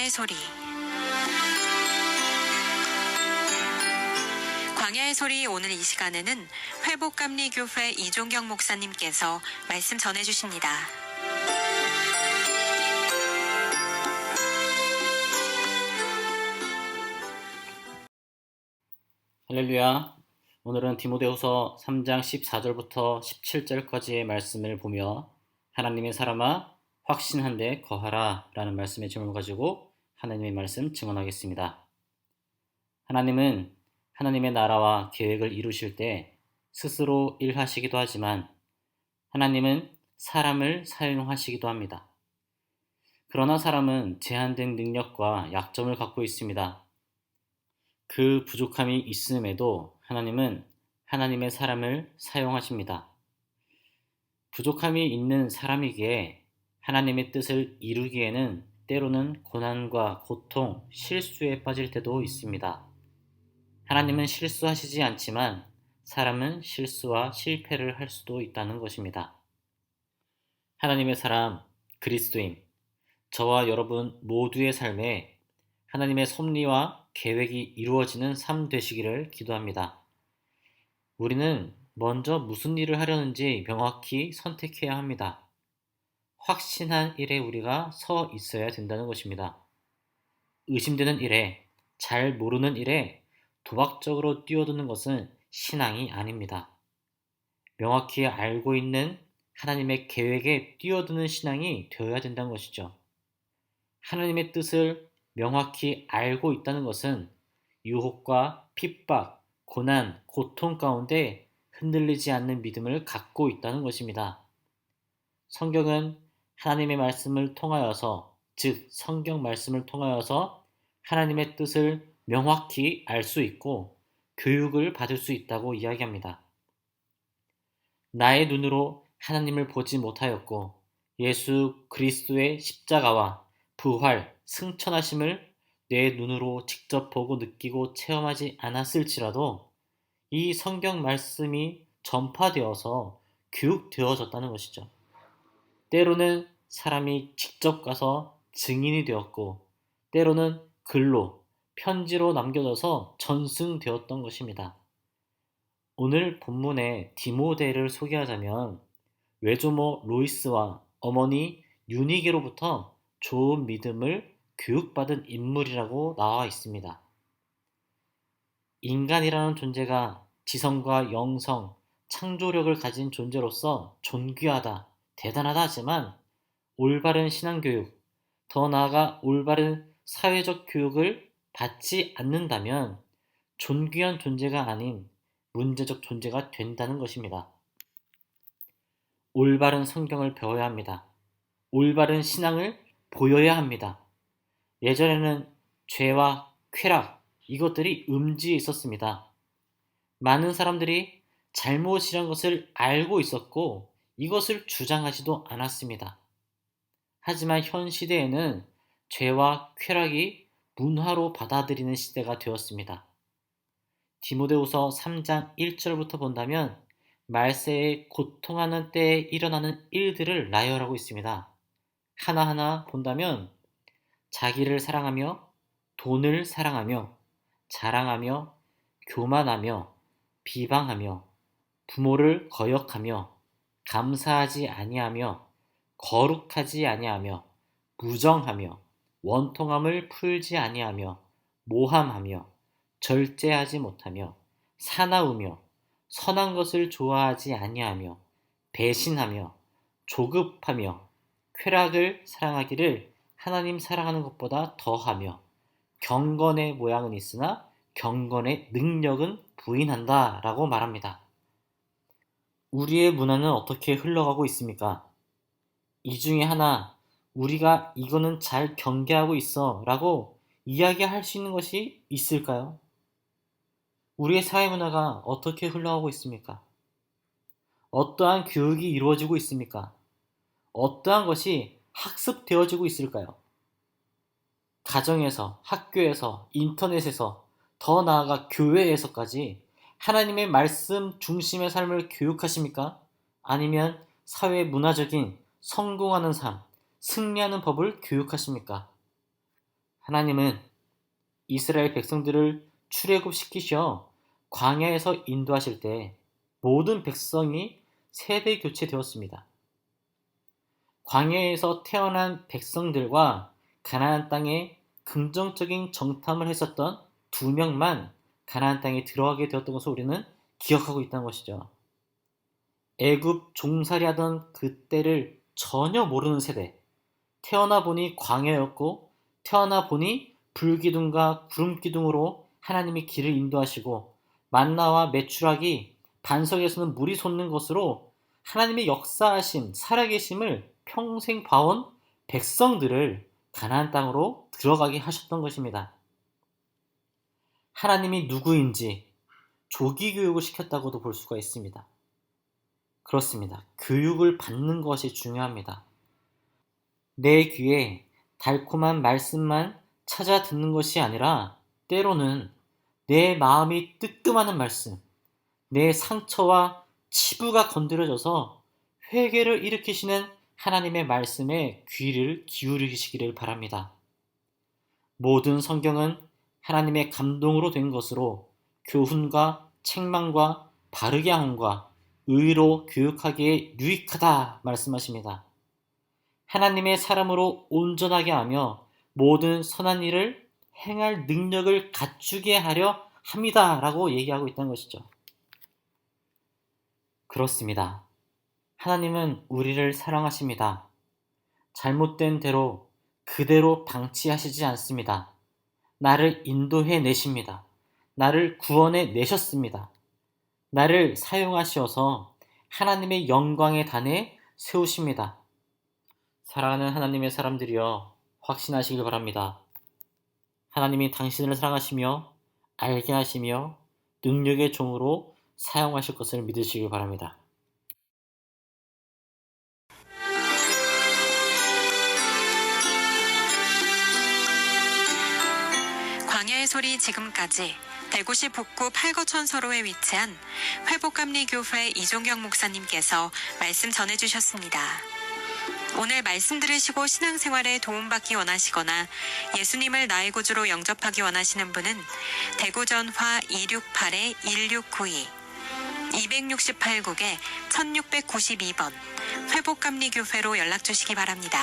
광야의 소리. 광야의 소리 오늘 이 시간에는 회복감리교회 이종경 목사님께서 말씀 전해주십니다. 할렐루야. 오늘은 디모데후서 3장 14절부터 17절까지의 말씀을 보며 하나님의 사람아 확신한데 거하라 라는 말씀의 제목을 가지고 하나님의 말씀 증언하겠습니다. 하나님은 하나님의 나라와 계획을 이루실 때 스스로 일하시기도 하지만 하나님은 사람을 사용하시기도 합니다. 그러나 사람은 제한된 능력과 약점을 갖고 있습니다. 그 부족함이 있음에도 하나님은 하나님의 사람을 사용하십니다. 부족함이 있는 사람이기에 하나님의 뜻을 이루기에는 때로는 고난과 고통, 실수에 빠질 때도 있습니다. 하나님은 실수하시지 않지만 사람은 실수와 실패를 할 수도 있다는 것입니다. 하나님의 사람, 그리스도인, 저와 여러분 모두의 삶에 하나님의 섭리와 계획이 이루어지는 삶 되시기를 기도합니다. 우리는 먼저 무슨 일을 하려는지 명확히 선택해야 합니다. 확신한 일에 우리가 서 있어야 된다는 것입니다. 의심되는 일에, 잘 모르는 일에 도박적으로 뛰어드는 것은 신앙이 아닙니다. 명확히 알고 있는 하나님의 계획에 뛰어드는 신앙이 되어야 된다는 것이죠. 하나님의 뜻을 명확히 알고 있다는 것은 유혹과 핍박, 고난, 고통 가운데 흔들리지 않는 믿음을 갖고 있다는 것입니다. 성경은 하나님의 말씀을 통하여서, 즉 성경 말씀을 통하여서 하나님의 뜻을 명확히 알 수 있고 교육을 받을 수 있다고 이야기합니다. 나의 눈으로 하나님을 보지 못하였고 예수 그리스도의 십자가와 부활, 승천하심을 내 눈으로 직접 보고 느끼고 체험하지 않았을지라도 이 성경 말씀이 전파되어서 교육되어졌다는 것이죠. 때로는 사람이 직접 가서 증인이 되었고 때로는 글로, 편지로 남겨져서 전승되었던 것입니다. 오늘 본문의 디모데를 소개하자면 외조모 로이스와 어머니 유니게로부터 좋은 믿음을 교육받은 인물이라고 나와 있습니다. 인간이라는 존재가 지성과 영성, 창조력을 가진 존재로서 존귀하다, 대단하다 하지만 올바른 신앙교육, 더 나아가 올바른 사회적 교육을 받지 않는다면 존귀한 존재가 아닌 문제적 존재가 된다는 것입니다. 올바른 성경을 배워야 합니다. 올바른 신앙을 보여야 합니다. 예전에는 죄와 쾌락, 이것들이 음지에 있었습니다. 많은 사람들이 잘못이란 것을 알고 있었고 이것을 주장하지도 않았습니다. 하지만 현 시대에는 죄와 쾌락이 문화로 받아들이는 시대가 되었습니다. 디모데후서 3장 1절부터 본다면 말세에 고통하는 때에 일어나는 일들을 나열하고 있습니다. 하나하나 본다면 자기를 사랑하며 돈을 사랑하며 자랑하며 교만하며 비방하며 부모를 거역하며 감사하지 아니하며 거룩하지 아니하며 무정하며 원통함을 풀지 아니하며 모함하며 절제하지 못하며 사나우며 선한 것을 좋아하지 아니하며 배신하며 조급하며 쾌락을 사랑하기를 하나님 사랑하는 것보다 더하며 경건의 모양은 있으나 경건의 능력은 부인한다 라고 말합니다. 우리의 문화는 어떻게 흘러가고 있습니까? 이 중에 하나 우리가 이거는 잘 경계하고 있어 라고 이야기할 수 있는 것이 있을까요? 우리의 사회 문화가 어떻게 흘러가고 있습니까? 어떠한 교육이 이루어지고 있습니까? 어떠한 것이 학습되어지고 있을까요? 가정에서, 학교에서, 인터넷에서, 더 나아가 교회에서까지 하나님의 말씀 중심의 삶을 교육하십니까? 아니면 사회 문화적인 성공하는 삶, 승리하는 법을 교육하십니까? 하나님은 이스라엘 백성들을 출애굽시키셔 광야에서 인도하실 때 모든 백성이 세대 교체되었습니다. 광야에서 태어난 백성들과 가나안 땅에 긍정적인 정탐을 했었던 2명만 가나안 땅에 들어가게 되었던 것을 우리는 기억하고 있다는 것이죠. 애굽 종살이 하던 그때를 전혀 모르는 세대, 태어나 보니 광야였고 태어나 보니 불기둥과 구름기둥으로 하나님이 길을 인도하시고 만나와 메추라기 반석에서는 물이 솟는 것으로 하나님의 역사하심, 살아계심을 평생 봐온 백성들을 가나안 땅으로 들어가게 하셨던 것입니다. 하나님이 누구인지 조기 교육을 시켰다고도 볼 수가 있습니다. 그렇습니다. 교육을 받는 것이 중요합니다. 내 귀에 달콤한 말씀만 찾아 듣는 것이 아니라 때로는 내 마음이 뜨끔하는 말씀, 내 상처와 치부가 건드려져서 회개를 일으키시는 하나님의 말씀에 귀를 기울이시기를 바랍니다. 모든 성경은 하나님의 감동으로 된 것으로 교훈과 책망과 바르게 함과 의로 교육하기에 유익하다 말씀하십니다. 하나님의 사람으로 온전하게 하며 모든 선한 일을 행할 능력을 갖추게 하려 합니다 라고 얘기하고 있다는 것이죠. 그렇습니다. 하나님은 우리를 사랑하십니다. 잘못된 대로 그대로 방치하시지 않습니다. 나를 인도해 내십니다. 나를 구원해 내셨습니다. 나를 사용하셔서 하나님의 영광의 단에 세우십니다. 사랑하는 하나님의 사람들이여 확신하시길 바랍니다. 하나님이 당신을 사랑하시며 알게 하시며 능력의 종으로 사용하실 것을 믿으시길 바랍니다. 광야의 소리 지금까지 대구시 북구 팔거천서로에 위치한 회복감리교회 이종경 목사님께서 말씀 전해주셨습니다. 오늘 말씀 들으시고 신앙생활에 도움받기 원하시거나 예수님을 나의 구주로 영접하기 원하시는 분은 대구 전화 268-1692 268국에 1692번 회복감리교회로 연락주시기 바랍니다.